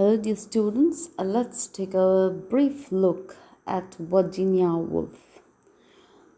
Hello, dear students. Let's take a brief look at Virginia Woolf,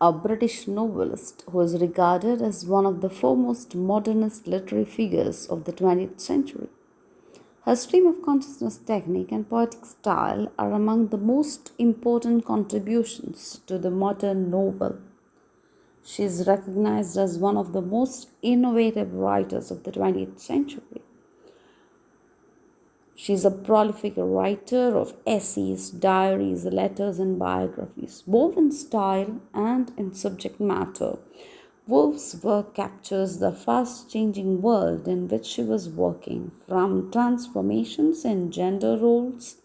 a British novelist who is regarded as one of the foremost modernist literary figures of the 20th century. Her stream of consciousness technique and poetic style are among the most important contributions to the modern novel. She is recognized as one of the most innovative writers of the 20th century. She is a prolific writer of essays, diaries, letters, and biographies, both in style and in subject matter. Woolf's work captures the fast changing world in which she was working, from transformations in gender roles,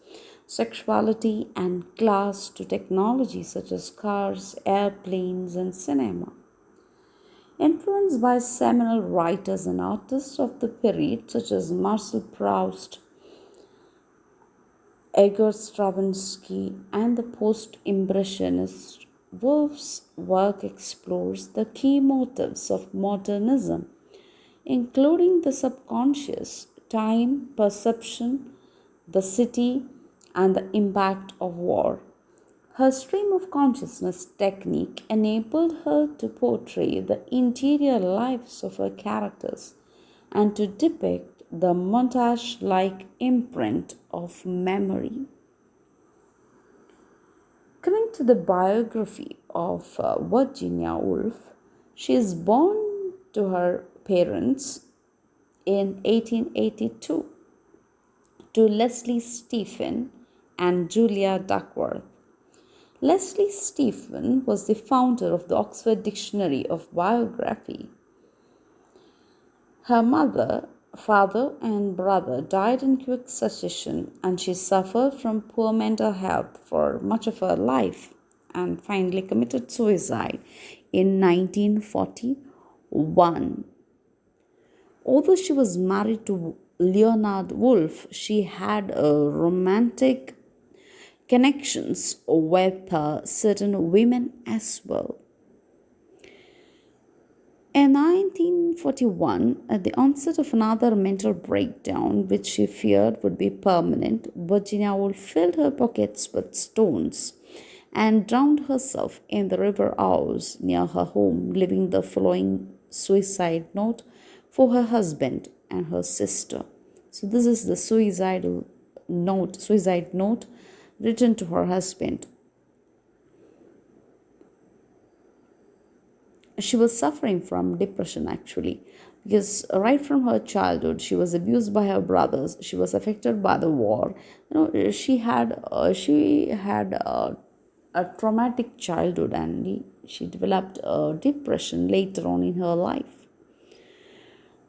sexuality, and class to technology such as cars, airplanes, and cinema. Influenced by seminal writers and artists of the period such as Marcel Proust, Igor Stravinsky, and the post-impressionists, Woolf's work explores the key motives of modernism, including the subconscious, time, perception, the city, and the impact of war. Her stream of consciousness technique enabled her to portray the interior lives of her characters and to depict the montage like imprint of memory. Coming to the biography of Virginia Woolf, she is born to her parents in 1882 to Leslie Stephen and Julia Duckworth. Leslie Stephen was the founder of the Oxford Dictionary of Biography. Her mother, father, and brother died in quick succession, and she suffered from poor mental health for much of her life and finally committed suicide in 1941. Although she was married to Leonard Woolf, she had romantic connections with certain women as well. In 1941, at the onset of another mental breakdown, which she feared would be permanent, Virginia Woolf filled her pockets with stones and drowned herself in the river Ouse near her home, leaving the following suicide note for her husband and her sister. So this is the suicide note written to her husband. She was suffering from depression actually, because right from her childhood she was abused by her brothers. She was affected by the war. She had a traumatic childhood, and she developed depression later on in her life.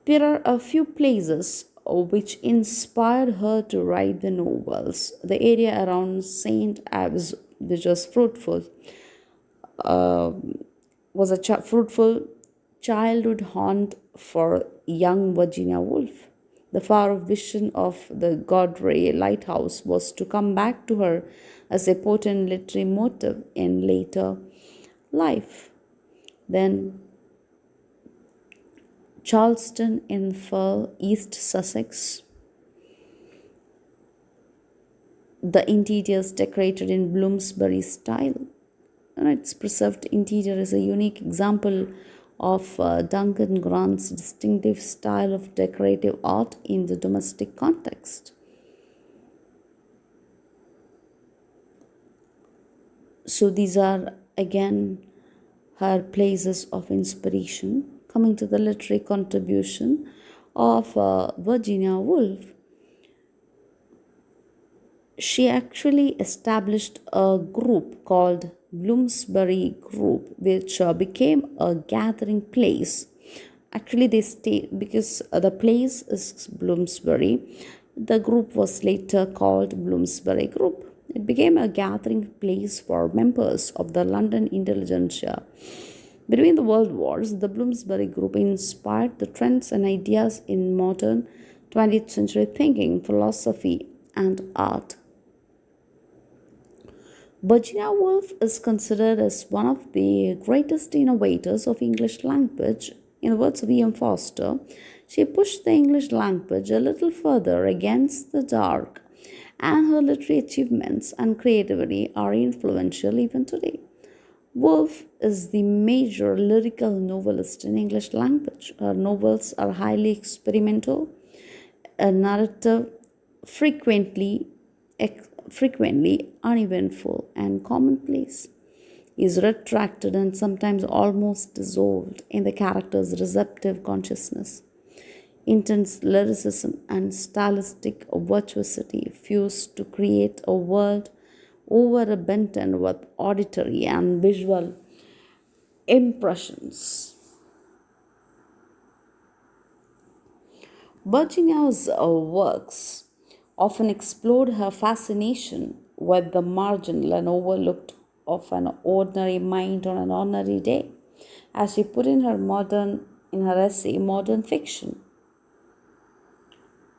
There are a few places which inspired her to write the novels. The area around St. Ives, which was fruitful, was a fruitful childhood haunt for young Virginia Woolf. The far-off vision of the Godray lighthouse was to come back to her as a potent literary motive in later life. Then Charleston in Firle, East Sussex. The interiors decorated in Bloomsbury style. Its preserved interior is a unique example of Duncan Grant's distinctive style of decorative art in the domestic context. So these are again her places of inspiration. Coming to the literary contribution of Virginia Woolf, she actually established a group called Bloomsbury Group, which became a gathering place. Actually, they stayed because the place is Bloomsbury. The group was later called Bloomsbury Group. It became a gathering place for members of the London intelligentsia. Between the world wars, the Bloomsbury Group inspired the trends and ideas in modern 20th century thinking, philosophy, and art. Virginia Woolf is considered as one of the greatest innovators of English language. In the words of E. M. Forster, she pushed the English language a little further against the dark and her literary achievements and creativity are influential even today. Woolf is the major lyrical novelist in English language. Her novels are highly experimental, a narrative frequently frequently uneventful and commonplace, is retracted and sometimes almost dissolved in the character's receptive consciousness. Intense lyricism and stylistic virtuosity fuse to create a world overabundant with auditory and visual impressions. Virginia's works often explored her fascination with the marginal and overlooked of an ordinary mind on an ordinary day, as she put in her essay Modern Fiction.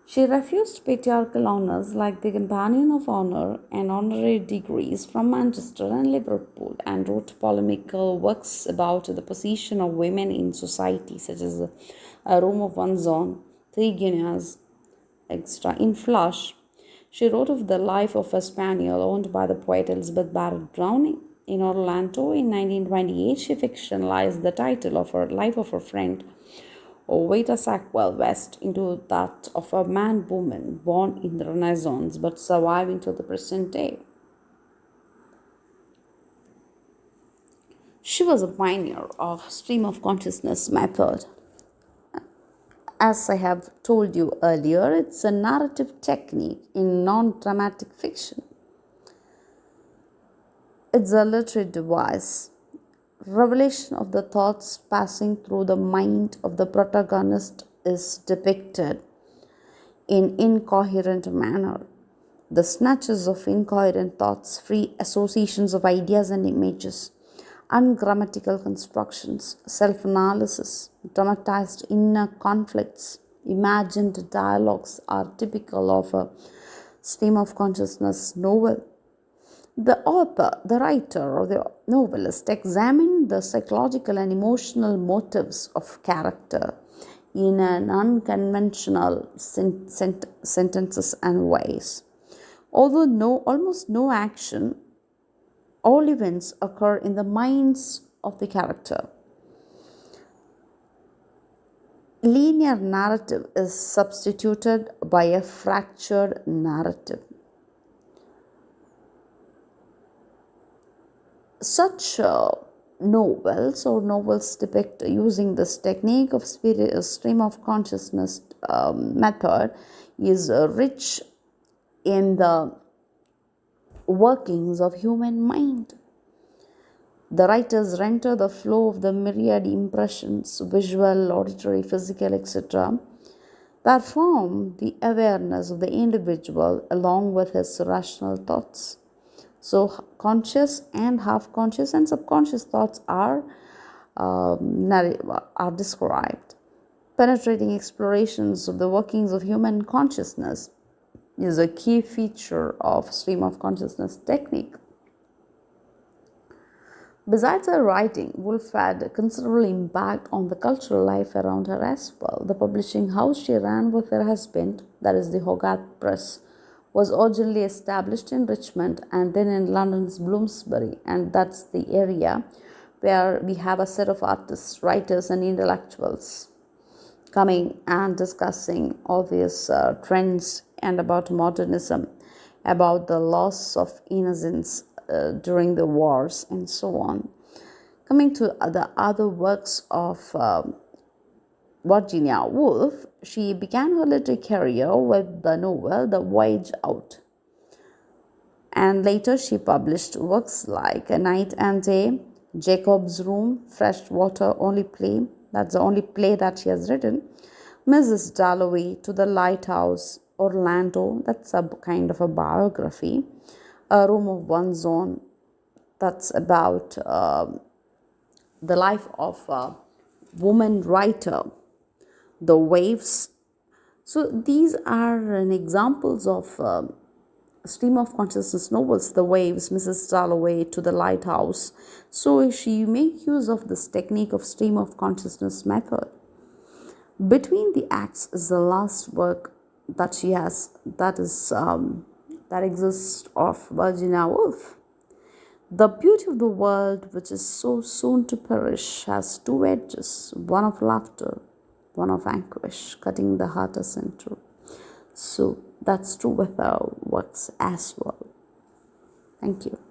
She refused patriarchal honors like the Companion of Honor and honorary degrees from Manchester and Liverpool, and wrote polemical works about the position of women in society, such as A Room of One's Own, Three Guineas, extra. In Flush, she wrote of the life of a spaniel owned by the poet Elizabeth Barrett Browning. In Orlando in 1928, she fictionalized the title of her life of her friend Oveta Sackville West into that of a man woman born in the Renaissance but surviving to the present day. She was a pioneer of stream of consciousness method. As I have told you earlier, it's a narrative technique in non dramatic fiction. It's a literary device, revelation of the thoughts passing through the mind of the protagonist is depicted in incoherent manner. The snatches of incoherent thoughts, free associations of ideas and images, ungrammatical constructions, self analysis, dramatized inner conflicts, imagined dialogues are typical of a stream of consciousness novel. The author, the writer, or the novelist examine the psychological and emotional motives of character in an unconventional sentences and ways. Although almost no action, all events occur in the minds of the character. Linear narrative is substituted by a fractured narrative. Such novels depict using this technique of stream of consciousness method is rich in the workings of human mind. The writers render the flow of the myriad impressions, visual, auditory, physical, etc., that form the awareness of the individual along with his rational thoughts. So, conscious and half conscious and subconscious thoughts are described. Penetrating explorations of the workings of human consciousness is a key feature of stream of consciousness technique. Besides her writing, Woolf had a considerable impact on the cultural life around her as well. The publishing house she ran with her husband, that is the Hogarth Press, was originally established in Richmond and then in London's Bloomsbury, and that's the area where we have a set of artists, writers, and intellectuals coming and discussing all these trends and about modernism, about the loss of innocence during the wars, and so on. Coming to the other works of Virginia Woolf, she began her literary career with the novel The Voyage Out. And later she published works like A Night and Day, Jacob's Room, Fresh Water Only Play, that's the only play that she has written, Mrs. Dalloway, To the Lighthouse, Orlando, that's a kind of a biography, A Room of One's Own, that's about the life of a woman writer, The Waves. So these are examples of stream of consciousness novels, The Waves, Mrs. Dalloway, To the Lighthouse. So she make use of this technique of stream of consciousness method. Between the Acts is the last work that she has, that is that exists of Virginia Woolf. The beauty of the world, which is so soon to perish, has two edges, one of laughter, one of anguish, cutting the heart asunder. So that's true with our works as well. Thank you.